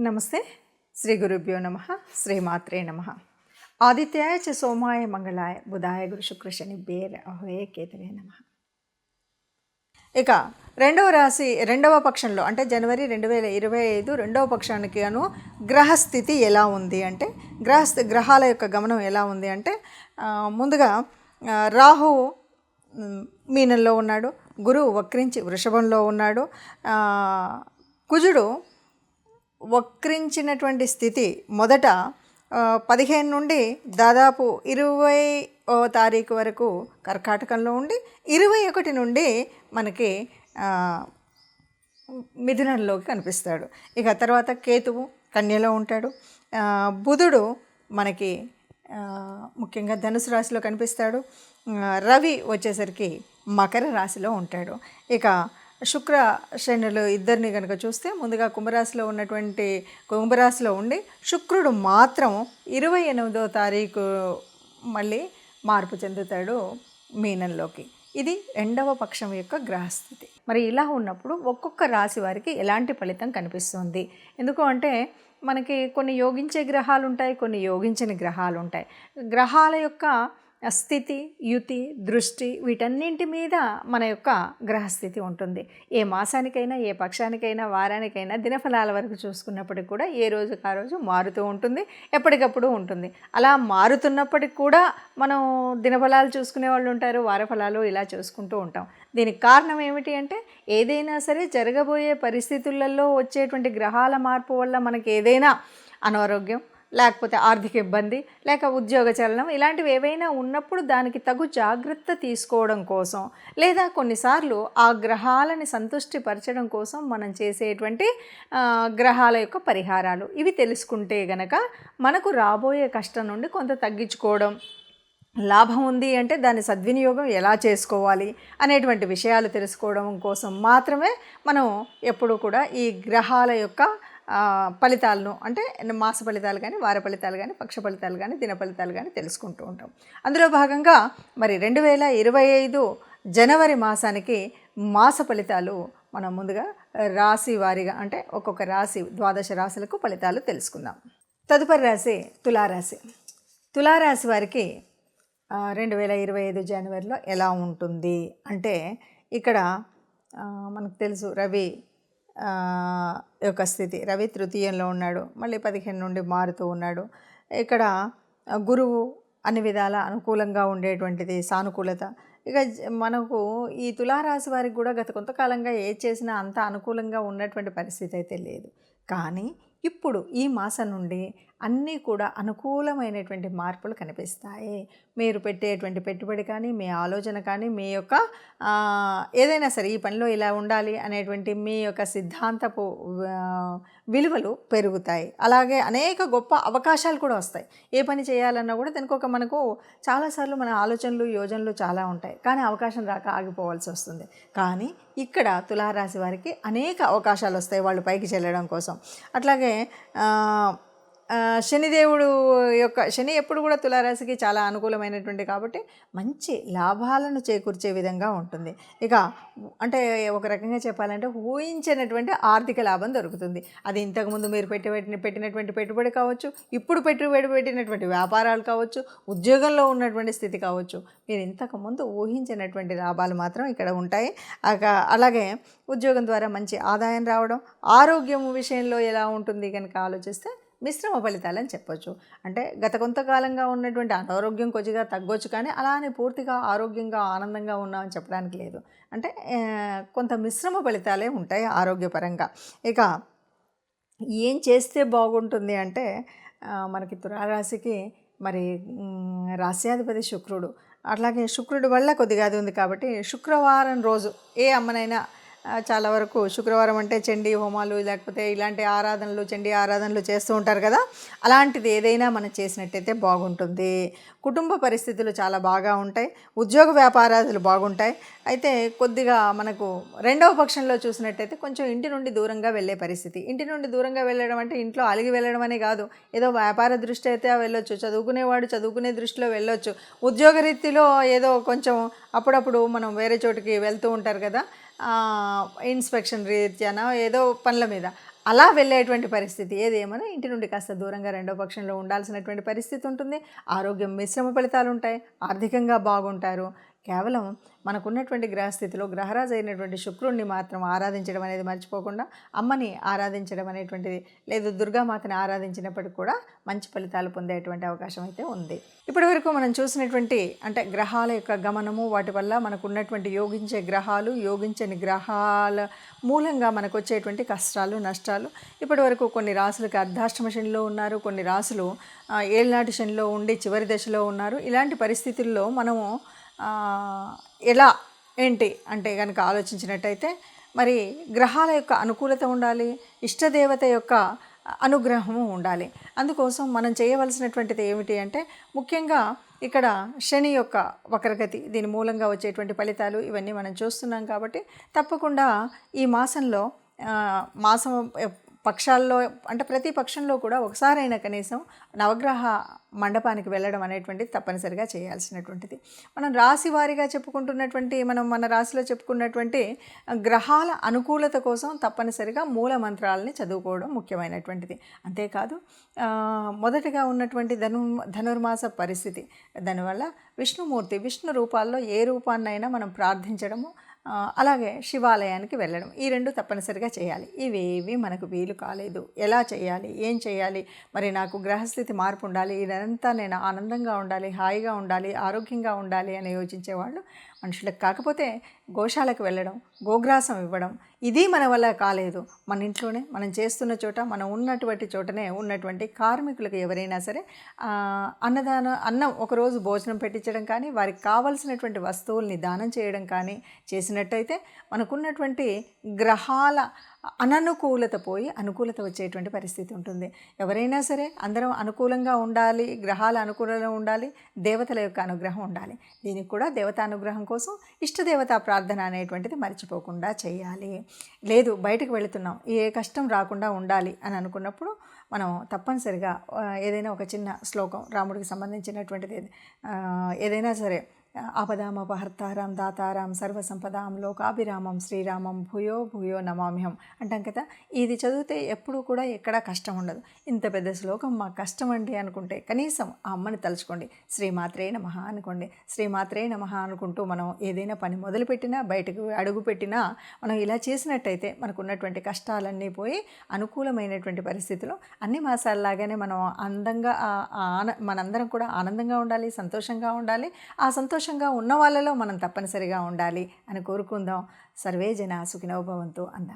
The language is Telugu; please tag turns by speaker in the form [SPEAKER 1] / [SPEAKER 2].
[SPEAKER 1] నమస్తే. శ్రీ గురుభ్యో నమ. శ్రీమాత్రే నమ. ఆదిత్యాయ చ సోమాయ మంగళాయ బుధాయ గురు శుక్ర శనిభ్యే రాహవే కేతవే నమ. ఇక రెండవ రాశి రెండవ పక్షంలో అంటే జనవరి 2025 రెండవ పక్షానికి అను గ్రహస్థితి ఎలా ఉంది అంటే గ్రహాల యొక్క గమనం ఎలా ఉంది అంటే ముందుగా రాహు మీనంలో ఉన్నాడు, గురువు వక్రించి వృషభంలో ఉన్నాడు, కుజుడు వక్రించినటువంటి స్థితి మొదట 15 నుండి దాదాపు 20వ తారీఖు వరకు కర్కాటకంలో ఉండి 21 నుండి మనకి మిథునంలోకి కనిపిస్తాడు. ఇక తర్వాత కేతువు కన్యలో ఉంటాడు, బుధుడు మనకి ముఖ్యంగా ధనుసు రాశిలో కనిపిస్తాడు, రవి వచ్చేసరికి మకర రాశిలో ఉంటాడు. ఇక శుక్ర శనులు ఇద్దరిని కనుక చూస్తే ముందుగా కుంభరాశిలో ఉండి శుక్రుడు మాత్రం 28వ తారీఖు మళ్ళీ మార్పు చెందుతాడు మీనంలోకి. ఇది రెండవ పక్షం యొక్క గ్రహస్థితి. మరి ఇలా ఉన్నప్పుడు ఒక్కొక్క రాశి వారికి ఎలాంటి ఫలితం కనిపిస్తుంది? ఎందుకు అంటే మనకి కొన్ని యోగించే గ్రహాలు ఉంటాయి, కొన్ని యోగించని గ్రహాలు ఉంటాయి. గ్రహాల యొక్క స్థితి, యుతి, దృష్టి వీటన్నింటి మీద మన యొక్క గ్రహస్థితి ఉంటుంది. ఏ మాసానికైనా, ఏ పక్షానికైనా, వారానికైనా దినఫలాల వరకు చూసుకున్నప్పటికి కూడా ఏ రోజుకి ఆ రోజు మారుతూ ఉంటుంది, ఎప్పటికప్పుడు ఉంటుంది. అలా మారుతున్నప్పటికి కూడా మనం దినఫలాలు చూసుకునే వాళ్ళు ఉంటారు, వారఫలాలు ఇలా చూసుకుంటూ ఉంటాం. దీనికి కారణం ఏమిటి అంటే ఏదైనా సరే జరగబోయే పరిస్థితులలో వచ్చేటువంటి గ్రహాల మార్పు వల్ల మనకి ఏదైనా అనారోగ్యం, లేకపోతే ఆర్థిక ఇబ్బంది, లేక ఉద్యోగ చలనం ఇలాంటివి ఏవైనా ఉన్నప్పుడు దానికి తగు జాగ్రత్త తీసుకోవడం కోసం, లేదా కొన్నిసార్లు ఆ గ్రహాలని సంతృష్టిపరచడం కోసం మనం చేసేటువంటి గ్రహాల యొక్క పరిహారాలు ఇవి తెలుసుకుంటే గనక మనకు రాబోయే కష్టం నుండి కొంత తగ్గించుకోవడం, లాభం ఉంది అంటే దాని సద్వినియోగం ఎలా చేసుకోవాలి అనేటువంటి విషయాలు తెలుసుకోవడం కోసం మాత్రమే మనం ఎప్పుడూ కూడా ఈ గ్రహాల యొక్క ఫలితాలను అంటే మాస ఫలితాలు కానీ, వార ఫలితాలు కానీ, పక్ష ఫలితాలు కానీ, దిన ఫలితాలు కానీ తెలుసుకుంటూ ఉంటాం. అందులో భాగంగా మరి 2025 జనవరి మాసానికి మాస ఫలితాలు మనం ముందుగా రాశి వారీగా అంటే ఒక్కొక్క రాశి 12 రాశులకు ఫలితాలు తెలుసుకుందాం. తదుపరి రాశి తులారాశి. తులారాశి వారికి 2025 జనవరిలో ఎలా ఉంటుంది అంటే ఇక్కడ మనకు తెలుసు రవి యొక్క స్థితి. రవి తృతీయంలో ఉన్నాడు, మళ్ళీ 15 నుండి మారుతూ ఉన్నాడు. ఇక్కడ గురువు అన్ని విధాల అనుకూలంగా ఉండేటువంటిది సానుకూలత. ఇక మనకు ఈ తులారాశి వారికి కూడా గత కొంతకాలంగా ఏది చేసినా అంత అనుకూలంగా ఉన్నటువంటి పరిస్థితి అయితే లేదు. కానీ ఇప్పుడు ఈ మాసం నుండి అన్నీ కూడా అనుకూలమైనటువంటి మార్పులు కనిపిస్తాయి. మీరు పెట్టేటువంటి పెట్టుబడి కానీ, మీ ఆలోచన కానీ, మీ యొక్క ఏదైనా సరే ఈ పనిలో ఇలా ఉండాలి అనేటువంటి మీ యొక్క సిద్ధాంతపు విలువలు పెరుగుతాయి. అలాగే అనేక గొప్ప అవకాశాలు కూడా వస్తాయి. ఏ పని చేయాలన్నా కూడా దానికి మనకు చాలాసార్లు మన ఆలోచనలు, యోజనలు చాలా ఉంటాయి, కానీ అవకాశం రాక ఆగిపోవాల్సి వస్తుంది. కానీ ఇక్కడ తులారాశి వారికి అనేక అవకాశాలు వస్తాయి వాళ్ళు పైకి చెల్లడం కోసం. అట్లాగే శనిదేవుడు యొక్క శని ఎప్పుడు కూడా తులారాశికి చాలా అనుకూలమైనటువంటి కాబట్టి మంచి లాభాలను చేకూర్చే విధంగా ఉంటుంది. ఇక అంటే ఒక రకంగా చెప్పాలంటే ఊహించినటువంటి ఆర్థిక లాభం దొరుకుతుంది. అది ఇంతకుముందు మీరు పెట్టినటువంటి పెట్టుబడి కావచ్చు, ఇప్పుడు పెట్టినటువంటి వ్యాపారాలు కావచ్చు, ఉద్యోగంలో ఉన్నటువంటి స్థితి కావచ్చు, మీరు ఇంతకుముందు ఊహించినటువంటి లాభాలు మాత్రం ఇక్కడ ఉంటాయి. అలాగే ఉద్యోగం ద్వారా మంచి ఆదాయం రావడం. ఆరోగ్యం విషయంలో ఎలా ఉంటుంది కనుక ఆలోచిస్తే మిశ్రమ ఫలితాలని చెప్పొచ్చు. అంటే గత కొంతకాలంగా ఉన్నటువంటి అనారోగ్యం కొద్దిగా తగ్గొచ్చు, కానీ అలానే పూర్తిగా ఆరోగ్యంగా ఆనందంగా ఉన్నామని చెప్పడానికి లేదు. అంటే కొంత మిశ్రమ ఫలితాలే ఉంటాయి ఆరోగ్యపరంగా. ఇక ఏం చేస్తే బాగుంటుంది అంటే మనకి తులారాశికి మరి రాశ్యాధిపతి శుక్రుడు. అట్లాగే శుక్రుడి వల్ల కొద్దిగా అది ఉంది కాబట్టి శుక్రవారం రోజు ఏ అమ్మనైనా చాలా వరకు శుక్రవారం అంటే చండీ హోమాలు లేకపోతే ఇలాంటి ఆరాధనలు, చండీ ఆరాధనలు చేస్తూ ఉంటారు కదా, అలాంటిది ఏదైనా మనం చేసినట్టయితే బాగుంటుంది. కుటుంబ పరిస్థితులు చాలా బాగా ఉంటాయి, ఉద్యోగ వ్యాపారాలు బాగుంటాయి. అయితే కొద్దిగా మనకు రెండవ పక్షంలో చూసినట్టయితే కొంచెం ఇంటి నుండి దూరంగా వెళ్ళే పరిస్థితి. ఇంటి నుండి దూరంగా వెళ్ళడం అంటే ఇంట్లో అలిగి వెళ్ళడం అనే కాదు, ఏదో వ్యాపార దృష్టి అయితే వెళ్ళొచ్చు, చదువుకునేవాడు చదువుకునే దృష్టిలో వెళ్ళొచ్చు, ఉద్యోగ రీతిలో ఏదో కొంచెం అప్పుడప్పుడు మనం వేరే చోటుకి వెళ్తూ ఉంటారు కదా, ఇన్స్పెక్షన్ రీత్యాన ఏదో పనుల మీద, అలా వెళ్ళేటువంటి పరిస్థితి. ఏదేమైనా ఇంటి నుండి కాస్త దూరంగా రెండో పక్షంలో ఉండాల్సినటువంటి పరిస్థితి ఉంటుంది. ఆరోగ్యం మిశ్రమ ఫలితాలు ఉంటాయి. ఆర్థికంగా బాగుంటారు. కేవలం మనకున్నటువంటి గ్రహస్థితిలో గ్రహరాజు అయినటువంటి శుక్రుడిని మాత్రం ఆరాధించడం అనేది మర్చిపోకుండా అమ్మని ఆరాధించడం అనేటువంటిది, లేదు దుర్గామాతని ఆరాధించినప్పటికి కూడా మంచి ఫలితాలు పొందేటువంటి అవకాశం అయితే ఉంది. ఇప్పటి వరకు మనం చూసినటువంటి అంటే గ్రహాల యొక్క గమనము, వాటి వల్ల మనకు ఉన్నటువంటి యోగించే గ్రహాలు, యోగించని గ్రహాల మూలంగా మనకు వచ్చేటువంటి కష్టాలు, నష్టాలు. ఇప్పటి వరకు కొన్ని రాసులకు అర్ధాష్టమ శనిలో ఉన్నారు, కొన్ని రాసులు ఏళ్ళనాటి శనిలో ఉండి చివరి దశలో ఉన్నారు. ఇలాంటి పరిస్థితుల్లో మనము ఎలా ఏంటి అంటే కనుక ఆలోచించినట్టయితే మరి గ్రహాల యొక్క అనుకూలత ఉండాలి, ఇష్టదేవత యొక్క అనుగ్రహము ఉండాలి. అందుకోసం మనం చేయవలసినటువంటిది ఏమిటి అంటే ముఖ్యంగా ఇక్కడ శని యొక్క వక్రగతి, దీని మూలంగా వచ్చేటువంటి ఫలితాలు ఇవన్నీ మనం చూస్తున్నాం కాబట్టి తప్పకుండా ఈ మాసంలో మాసం పక్షాల్లో అంటే ప్రతి పక్షంలో కూడా ఒకసారైనా కనీసం నవగ్రహ మండపానికి వెళ్ళడం అనేటువంటిది తప్పనిసరిగా చేయాల్సినటువంటిది. మనం రాశి వారీగా చెప్పుకుంటున్నటువంటి మన రాశిలో చెప్పుకున్నటువంటి గ్రహాల అనుకూలత కోసం తప్పనిసరిగా మూల మంత్రాలని చదువుకోవడం ముఖ్యమైనటువంటిది. అంతేకాదు మొదటగా ఉన్నటువంటి ధనుర్మాస పరిస్థితి, దానివల్ల విష్ణుమూర్తి విష్ణు రూపాల్లో ఏ రూపాన్నైనా మనం ప్రార్థించడము, అలాగే శివాలయానికి వెళ్ళడం, ఈ రెండు తప్పనిసరిగా చేయాలి. ఇవేవి మనకు వీలు కాలేదు. ఎలా చేయాలి, ఏం చేయాలి, మరి నాకు గ్రహస్థితి మార్పు ఉండాలి, ఇదంతా నేను ఆనందంగా ఉండాలి, హాయిగా ఉండాలి, ఆరోగ్యంగా ఉండాలి అని యోచించేవాళ్ళు మనుషులకు కాకపోతే గోశాలకు వెళ్ళడం, గోగ్రాసం ఇవ్వడం, ఇది మన వల్ల కాలేదు. మన ఇంట్లోనే మనం చేస్తున్న చోట, మనం ఉన్నటువంటి చోటనే ఉన్నటువంటి కార్మికులకు ఎవరైనా సరే అన్నం ఒకరోజు భోజనం పెట్టించడం కానీ, వారికి కావలసినటువంటి వస్తువుల్ని దానం చేయడం కానీ చేసినట్టయితే మనకున్నటువంటి గ్రహాల అననుకూలత పోయి అనుకూలత వచ్చేటువంటి పరిస్థితి ఉంటుంది. ఎవరైనా సరే అందరం అనుకూలంగా ఉండాలి, గ్రహాల అనుకూలంగా ఉండాలి, దేవతల యొక్క అనుగ్రహం ఉండాలి. దీనికి కూడా దేవతా అనుగ్రహం కోసం ఇష్టదేవతా ప్రార్థన అనేటువంటిది మర్చిపోకుండా చేయాలి. లేదు బయటకు వెళుతున్నాం, ఏ కష్టం రాకుండా ఉండాలి అని అనుకున్నప్పుడు మనం తప్పనిసరిగా ఏదైనా ఒక చిన్న శ్లోకం, రాముడికి సంబంధించినటువంటిది ఏదైనా సరే, ఆపదామపహర్తారాం దాతారాం సర్వసంపదాం లోకాభిరామం శ్రీరామం భూయో భూయో నమామ్యహం అంటాం కదా. ఇది చదివితే ఎప్పుడూ కూడా ఎక్కడా కష్టం ఉండదు. ఇంత పెద్ద శ్లోకం మాకు కష్టం అండి అనుకుంటే కనీసం ఆ అమ్మని తలుచుకోండి, శ్రీమాత్రే నమః అనుకోండి. శ్రీమాత్రే నమః అనుకుంటూ మనం ఏదైనా పని మొదలుపెట్టినా, బయటకు అడుగు పెట్టినా మనం ఇలా చేసినట్టయితే మనకు ఉన్నటువంటి కష్టాలన్నీ పోయి అనుకూలమైనటువంటి పరిస్థితులు అన్ని మాసాల్లాగానే మనం అందంగా మనందరం కూడా ఆనందంగా ఉండాలి, సంతోషంగా ఉండాలి. ఆ సంతోషంగా ఉన్న వాళ్ళలో మనం తప్పనిసరిగా ఉండాలి అని కోరుకుందాం. సర్వే జనా సుఖినో భవంతు అందాం.